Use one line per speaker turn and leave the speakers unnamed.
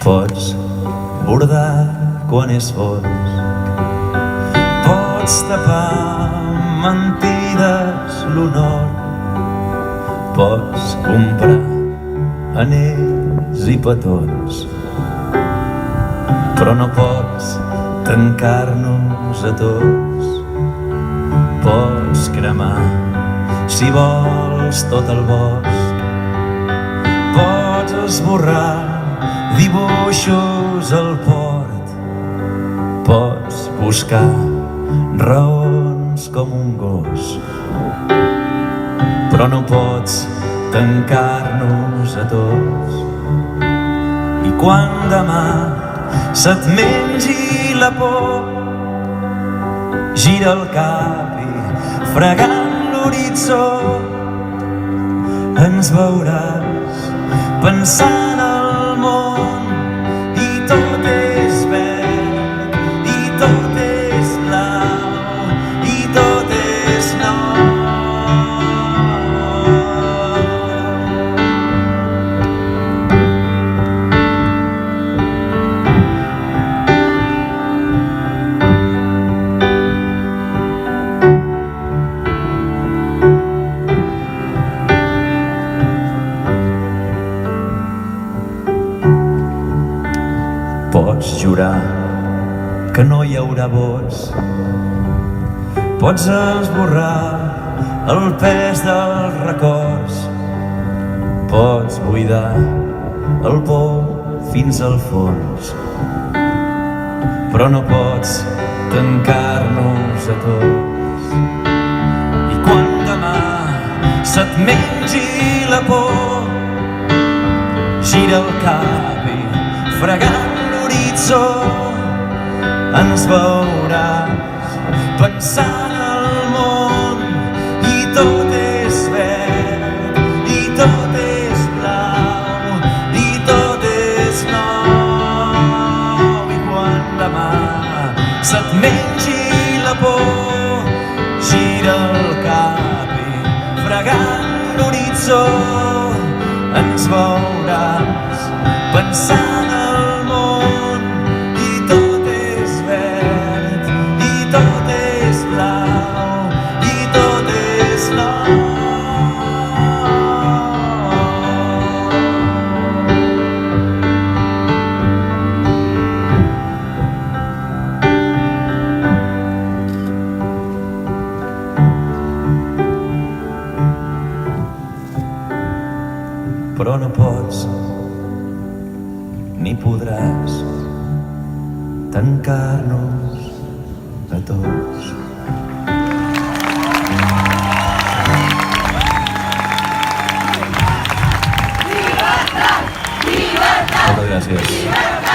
Pots bordar quan és fosc, pots tapar mentides l'honor, pots comprar anells i petons, però no pots tancar-nos a tots. Pots cremar, si vols, tot el bosc, pots esborrar dibuixos al port, pots buscar raons com un gos, però no pots tancar-nos a tots. I quan demà se't mengi la por, gira el cap i fregant l'horitzó ens veuràs pensant al món i tot és verd i tot és blau i tot és nou. Pots jurar que no hi haurà vots, pots esborrar el pes dels records, pots buidar el pou fins al fons, però no pots tancar-nos a tots. I quan demà se't mengi la por, gira el cap i fregant l'horitzó ens veuràs pensant al món i tot és verd i tot és blau i tot és nou. I quan demà se't mengi la por, gira el cap i fregant l'horitzó ens veuràs pensant al món i tot és verd i tot és blau i tot és nou. Però no pots ni podràs tancar-nos a tots.
Llibertat! Llibertat!
Moltes gràcies.
Llibertat!